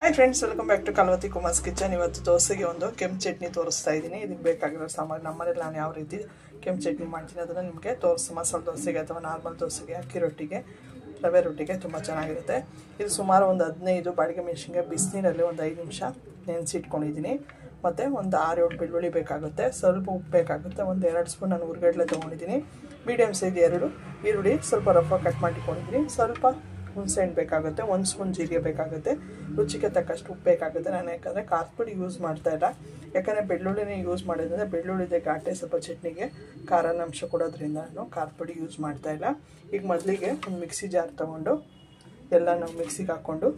Hi friends, welcome back to Kalvati Kumar's kitchen. ಇವತ್ತು ದೋಸೆಗೆ ಒಂದು ಕೆಂಪು ಚಟ್ನಿ ತೋರಿಸ್ತಾ ಇದ್ದೀನಿ. ಇದಕ್ಕೆ ಬೇಕಾಗಿರೋ ಸಾಮಾನು ನಮ್ಮನೇಲಿ ನಾನು ಯಾವ ರೀತಿ ಕೆಂಪು ಚಟ್ನಿ ಮಾಡ್ತೀನಿ ಅದನ್ನು ನಿಮಗೆ ಮಸಾಲೆ ದೋಸೆಗೆ ಅಥವಾ ನಾರ್ಮಲ್ ದೋಸೆಗೆ, ಅಕ್ಕಿ ರೊಟ್ಟಿಗೆ, ರವೆ ರೊಟ್ಟಿಗೆ ತುಂಬ ಚೆನ್ನಾಗಿರುತ್ತೆ. ಇದು ಸುಮಾರು ಒಂದು 15 ಬಾಡಿಗೆ ಮೆಣಸಿನ್ಕಾಯಿ ಬಿಸಿನೀರಲ್ಲಿ ಒಂದು 5 ನಿಮಿಷ ನೆನೆಸಿಟ್ಕೊಂಡಿದ್ದೀನಿ. ಮತ್ತು ಒಂದು 6-7 ಬೆಳ್ಳುಳ್ಳಿ ಬೇಕಾಗುತ್ತೆ, ಸ್ವಲ್ಪ ಉಪ್ಪು ಬೇಕಾಗುತ್ತೆ, ಒಂದು 2 ಸ್ಪೂನ್ ನಾನು ಹುರ್ಗಡ್ಲೆ ತೊಗೊಂಡಿದ್ದೀನಿ. ಮೀಡಿಯಮ್ ಸೈಜ್ 2 ಈರುಳ್ಳಿ ಸ್ವಲ್ಪ ರಫಾಗಿ ಕಟ್ ಮಾಡಿಟ್ಕೊಂಡಿದ್ದೀನಿ. ಸ್ವಲ್ಪ ಹುಣಸೆಹಣ್ಣು ಬೇಕಾಗುತ್ತೆ, 1 ಸ್ಪೂನ್ ಜೀರಿಗೆ ಬೇಕಾಗುತ್ತೆ, ರುಚಿಗೆ ತಕ್ಕಷ್ಟು ಉಪ್ಪು ಬೇಕಾಗುತ್ತೆ. ನಾನು ಯಾಕಂದರೆ ಖಾರದ ಪುಡಿ ಯೂಸ್ ಮಾಡ್ತಾಯಿಲ್ಲ, ಯಾಕಂದರೆ ಬೆಳ್ಳುಳ್ಳಿನೇ ಯೂಸ್ ಮಾಡೋದ್ರಿಂದ ಬೆಳ್ಳುಳ್ಳಿದೆ ಘಾಟೆ ಸ್ವಲ್ಪ ಚಟ್ನಿಗೆ ಖಾರದ ಅಂಶ ಕೊಡೋದ್ರಿಂದ ನಾನು ಖಾರದ ಪುಡಿ ಯೂಸ್ ಮಾಡ್ತಾಯಿಲ್ಲ. ಈಗ ಮೊದಲಿಗೆ ಒಂದು ಮಿಕ್ಸಿ ಜಾರ್ ತೊಗೊಂಡು ಎಲ್ಲ ನಾವು ಮಿಕ್ಸಿಗೆ ಹಾಕ್ಕೊಂಡು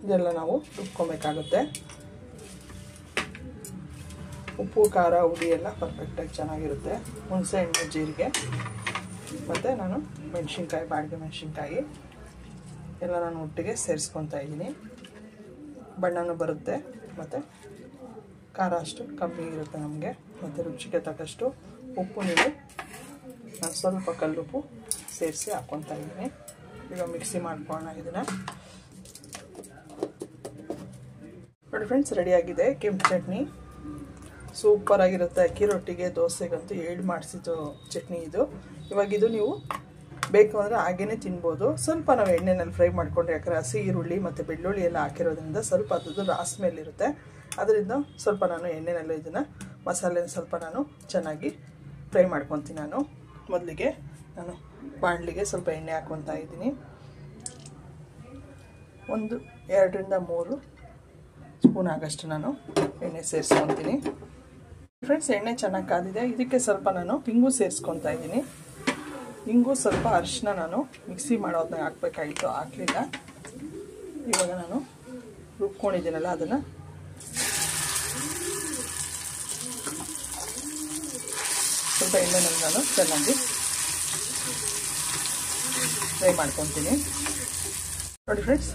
ಇದೆಲ್ಲ ನಾವು ರುಬ್ಕೊಬೇಕಾಗುತ್ತೆ. ಉಪ್ಪು ಖಾರ ಹುಳಿ ಎಲ್ಲ ಪರ್ಫೆಕ್ಟಾಗಿ ಚೆನ್ನಾಗಿರುತ್ತೆ. ಹುಣಸೆ ಹಣ್ಣು, ಜೀರಿಗೆ ಮತ್ತು ನಾನು ಮೆಣಸಿನ್ಕಾಯಿ, ಬಾಡಿಗೆ ಮೆಣಸಿನ್ಕಾಯಿ ಎಲ್ಲ ನಾನು ಒಟ್ಟಿಗೆ ಸೇರಿಸ್ಕೊತಾ ಇದ್ದೀನಿ. ಬಣ್ಣನೂ ಬರುತ್ತೆ ಮತ್ತು ಖಾರ ಅಷ್ಟು ಕಮ್ಮಿ ಇರುತ್ತೆ ನಮಗೆ. ಮತ್ತು ರುಚಿಗೆ ತಕ್ಕಷ್ಟು ಉಪ್ಪು ನೀರು ನಾನು ಸ್ವಲ್ಪ ಕಲ್ಲುಪ್ಪು ಸೇರಿಸಿ ಹಾಕ್ಕೊತಾ ಇದ್ದೀನಿ. ಈಗ ಮಿಕ್ಸಿ ಮಾಡ್ಕೊಳ್ಳೋಣ ಇದನ್ನು. ನೋಡಿ ಫ್ರೆಂಡ್ಸ್, ರೆಡಿಯಾಗಿದೆ ಕೆಂಪು ಚಟ್ನಿ. ಸೂಪರಾಗಿರುತ್ತೆ. ಅಕ್ಕಿ ರೊಟ್ಟಿಗೆ, ದೋಸೆಗಂತೂ ಹೇಳಿ ಮಾಡಿಸಿದ್ದು ಚಟ್ನಿ ಇದು. ಇವಾಗ ಇದು ನೀವು ಬೇಕು ಅಂದರೆ ಹಾಗೇ ತಿನ್ಬೋದು. ಸ್ವಲ್ಪ ನಾವು ಎಣ್ಣೆನಲ್ಲಿ ಫ್ರೈ ಮಾಡಿಕೊಂಡ್ರೆ, ಯಾಕಂದರೆ ಹಸಿ ಈರುಳ್ಳಿ ಮತ್ತು ಬೆಳ್ಳುಳ್ಳಿ ಎಲ್ಲ ಹಾಕಿರೋದ್ರಿಂದ ಸ್ವಲ್ಪ ಅದ್ರದ್ದು ರಾಸ್ ಮೇಲಿರುತ್ತೆ. ಅದರಿಂದ ಸ್ವಲ್ಪ ನಾನು ಎಣ್ಣೆನಲ್ಲಿ ಇದನ್ನು ಮಸಾಲೆನ ಸ್ವಲ್ಪ ನಾನು ಚೆನ್ನಾಗಿ ಫ್ರೈ ಮಾಡ್ಕೊತೀನಿ. ನಾನು ಮೊದಲಿಗೆ ನಾನು ಬಾಣಲಿಗೆ ಸ್ವಲ್ಪ ಎಣ್ಣೆ ಹಾಕ್ಕೊತಾ ಇದ್ದೀನಿ. 2-3 ಸ್ಪೂನ್ ಆಗಷ್ಟು ನಾನು ಎಣ್ಣೆ ಸೇರಿಸ್ಕೊತೀನಿ. ಫ್ರೆಂಡ್ಸ್, ಎಣ್ಣೆ ಚೆನ್ನಾಗಿ ಕಾದಿದೆ. ಇದಕ್ಕೆ ಸ್ವಲ್ಪ ನಾನು ಇಂಗು ಸೇರಿಸ್ಕೊತಾ ಇದ್ದೀನಿ. ಇಂಗು ಸ್ವಲ್ಪ ಅರಿಶಿನ ನಾನು ಮಿಕ್ಸಿ ಮಾಡೋದನ್ನ ಹಾಕಬೇಕಾಗಿತ್ತು, ಹಾಕಲಿಲ್ಲ. ಇವಾಗ ನಾನು ರುಬ್ಕೊಂಡಿದ್ದೀನಲ್ಲ ಅದನ್ನು ಸ್ವಲ್ಪ ಎಣ್ಣೆನಲ್ಲಿ ನಾನು ಚೆನ್ನಾಗಿ ಫ್ರೈ ಮಾಡ್ಕೊತೀನಿ. ನೋಡಿ ಫ್ರೆಂಡ್ಸ್,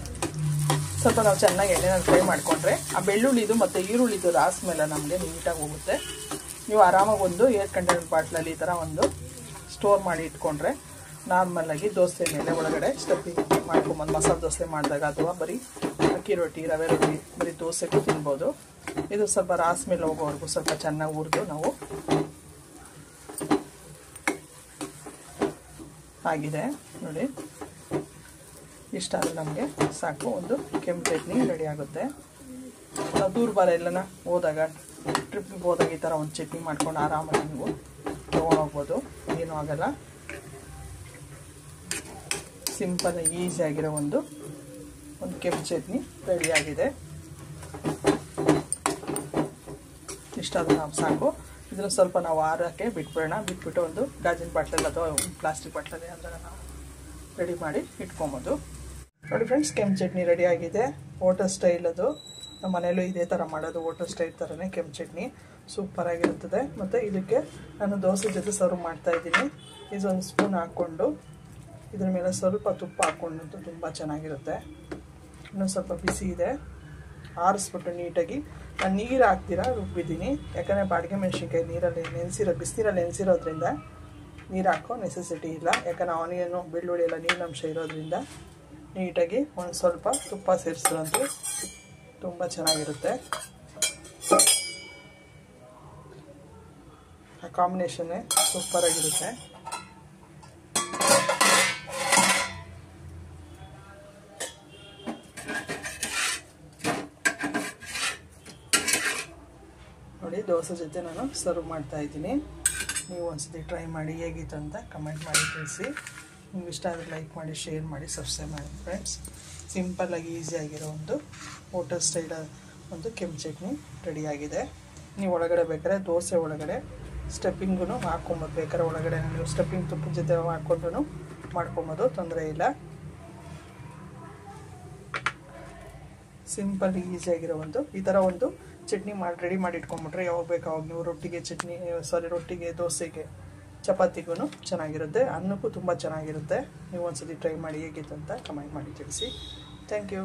ಸ್ವಲ್ಪ ನಾವು ಚೆನ್ನಾಗಿ ಎಣ್ಣೆನಲ್ಲಿ ಫ್ರೈ ಮಾಡಿಕೊಂಡ್ರೆ ಆ ಬೆಳ್ಳುಳ್ಳಿದು ಮತ್ತು ಈರುಳ್ಳಿದು ರಾಸ್ ಮೇಲೆ ನಮಗೆ ನೀಟಾಗಿ ಹೋಗುತ್ತೆ. ನೀವು ಆರಾಮಾಗಿ ಒಂದು ಏರ್ ಕಂಟೈನರ್ ಬಾಟ್ಲಲ್ಲಿ ಈ ಥರ ಒಂದು ಸ್ಟೋರ್ ಮಾಡಿ ಇಟ್ಕೊಂಡ್ರೆ ನಾರ್ಮಲಾಗಿ ದೋಸೆ ಮೇಲೆ ಒಳಗಡೆ ಸ್ಟಫಿಂಗ್ ಮಾಡ್ಕೊಂಬಂದು ಮಸಾಲೆ ದೋಸೆ ಮಾಡಿದಾಗ ಅಥವಾ ಬರೀ ಅಕ್ಕಿ ರೊಟ್ಟಿ, ರವೆ ರೊಟ್ಟಿ, ಬರೀ ದೋಸೆಗೂ ತಿನ್ಬೋದು. ಇದು ಸ್ವಲ್ಪ ರಾಸ್ ಮೇಲೆ ಹೋಗೋವರೆಗೂ ಸ್ವಲ್ಪ ಚೆನ್ನಾಗಿ ಹುರಿದು ನಾವು ಆಗಿದೆ ನೋಡಿ. ಇಷ್ಟಾದರೆ ನಮಗೆ ಸಾಕು, ಒಂದು ಕೆಂಪು ಚಟ್ನಿ ರೆಡಿ ಆಗುತ್ತೆ. ನಾವು ದೂರ ಬಾರ ಎಲ್ಲನ ಹೋದಾಗ, ಟ್ರಿಪ್ಪಿಗೆ ಹೋದಾಗ ಈ ಥರ ಒಂದು ಚಟ್ನಿ ಮಾಡ್ಕೊಂಡು ಆರಾಮಾಗಿ ನೀವು ತೊಗೊಂಡೋಗ್ಬೋದು, ಏನೂ ಆಗಲ್ಲ. ಸಿಂಪಲ್ ಈಸಿಯಾಗಿರೋ ಒಂದು ಕೆಂಪು ಚಟ್ನಿ ರೆಡಿಯಾಗಿದೆ. ಇಷ್ಟಾದರೂ ನಾವು ಸಾಕು. ಇದನ್ನು ಸ್ವಲ್ಪ ನಾವು ಆರೋಕ್ಕೆ ಬಿಟ್ಬಿಡೋಣ. ಬಿಟ್ಬಿಟ್ಟು ಒಂದು ಗಾಜಿನ ಬಾಟ್ಲಲ್ಲಿ ಅಥವಾ ಪ್ಲಾಸ್ಟಿಕ್ ಬಾಟ್ಲಲ್ಲಿ ಅಂದರೆ ನಾವು ರೆಡಿ ಮಾಡಿ ಇಟ್ಕೊಬೋದು. ನೋಡಿ ಫ್ರೆಂಡ್ಸ್, ಕೆಂಪು ಚಟ್ನಿ ರೆಡಿಯಾಗಿದೆ. ಹೋಟೆಲ್ ಸ್ಟೈಲ್ ಅದು. ನಮ್ಮ ಮನೆಯಲ್ಲೂ ಇದೇ ಥರ ಮಾಡೋದು, ಹೋಟೆಲ್ ಸ್ಟೈಲ್ ಥರನೇ ಕೆಂಪು ಚಟ್ನಿ ಸೂಪರಾಗಿರುತ್ತದೆ. ಮತ್ತು ಇದಕ್ಕೆ ನಾನು ದೋಸೆ ಜೊತೆ ಸರ್ವ್ ಮಾಡ್ತಾಯಿದ್ದೀನಿ. ಇದೊಂದು ಸ್ಪೂನ್ ಹಾಕ್ಕೊಂಡು ಇದ್ರ ಮೇಲೆ ಸ್ವಲ್ಪ ತುಪ್ಪ ಹಾಕ್ಕೊಂಡು ತುಂಬ ಚೆನ್ನಾಗಿರುತ್ತೆ. ಇನ್ನೂ ಸ್ವಲ್ಪ ಬಿಸಿ ಇದೆ, ಆರಿಸ್ಬಿಟ್ಟು ನೀಟಾಗಿ ನಾನು ನೀರು ಹಾಕ್ತೀರಾ ರುಬ್ಬಿದ್ದೀನಿ. ಯಾಕಂದರೆ ಬಾಡಿಗೆ ಮೆಣಸಿನ್ಕಾಯಿ ನೀರಲ್ಲಿ ಬಿಸಿನೀರಲ್ಲಿ ನೆನೆಸಿರೋದ್ರಿಂದ ನೀರು ಹಾಕೋ ನೆಸೆಸಿಟಿ ಇಲ್ಲ. ಯಾಕಂದರೆ ಆನಿಯನು, ಬೆಳ್ಳುಳ್ಳಿ ಎಲ್ಲ ನೀರಿನಂಶ ಇರೋದ್ರಿಂದ ನೀಟಾಗಿ ಒಂದು ಸ್ವಲ್ಪ ತುಪ್ಪ ಸೇರಿಸಿರೋದು ತುಂಬ ಚೆನ್ನಾಗಿರುತ್ತೆ. ಆ ಕಾಂಬಿನೇಷನ್ನೇ ಸೂಪರಾಗಿರುತ್ತೆ. ನೋಡಿ, ದೋಸೆ ಜೊತೆ ನಾನು ಸರ್ವ್ ಮಾಡ್ತಾಯಿದ್ದೀನಿ. ನೀವು ಒಂದ್ಸತಿ ಟ್ರೈ ಮಾಡಿ, ಹೇಗಿತ್ತು ಅಂತ ಕಮೆಂಟ್ ಮಾಡಿ ತಿಳಿಸಿ. ನಿಮ್ಗೆ ಇಷ್ಟ ಆದರೆ ಲೈಕ್ ಮಾಡಿ, ಶೇರ್ ಮಾಡಿ, ಸಬ್ಸ್ಕ್ರೈಬ್ ಮಾಡಿ ಫ್ರೆಂಡ್ಸ್. ಸಿಂಪಲ್ಲಾಗಿ ಈಸಿಯಾಗಿರೋ ಒಂದು ಹೋಟೆಲ್ ಸ್ಟೈಲ್ ಒಂದು ಕೆಂಪು ಚಟ್ನಿ ರೆಡಿಯಾಗಿದೆ. ನೀವು ಒಳಗಡೆ ಬೇಕಾದ್ರೆ ದೋಸೆ ಒಳಗಡೆ ಸ್ಟಫಿಂಗೂ ಹಾಕ್ಕೊಬೋದು. ಬೇಕಾದ್ರೆ ಒಳಗಡೆ ನೀವು ಸ್ಟಫಿಂಗ್ ತುಪ್ಪದ ಜೊತೆ ಹಾಕ್ಕೊಂಡು ಮಾಡ್ಕೊಬೋದು, ತೊಂದರೆ ಇಲ್ಲ. ಸಿಂಪಲ್ ಈಸಿಯಾಗಿರೋ ಒಂದು ಈ ಥರ ಒಂದು ಚಟ್ನಿ ರೆಡಿ ಮಾಡಿ ಇಟ್ಕೊಂಡ್ಬಿಟ್ರೆ ಯಾವಾಗ ಬೇಕು ಅವಾಗ ನೀವು ರೊಟ್ಟಿಗೆ, ದೋಸೆಗೆ, ಚಪಾತಿಗೂ ಚೆನ್ನಾಗಿರುತ್ತೆ. ಅನ್ನಕ್ಕೂ ತುಂಬ ಚೆನ್ನಾಗಿರುತ್ತೆ. ನೀವು ಒಂದ್ಸತಿ ಟ್ರೈ ಮಾಡಿ, ಹೇಗಿತ್ತು ಅಂತ ಕಮೆಂಟ್ ಮಾಡಿ ತಿಳಿಸಿ. Thank you.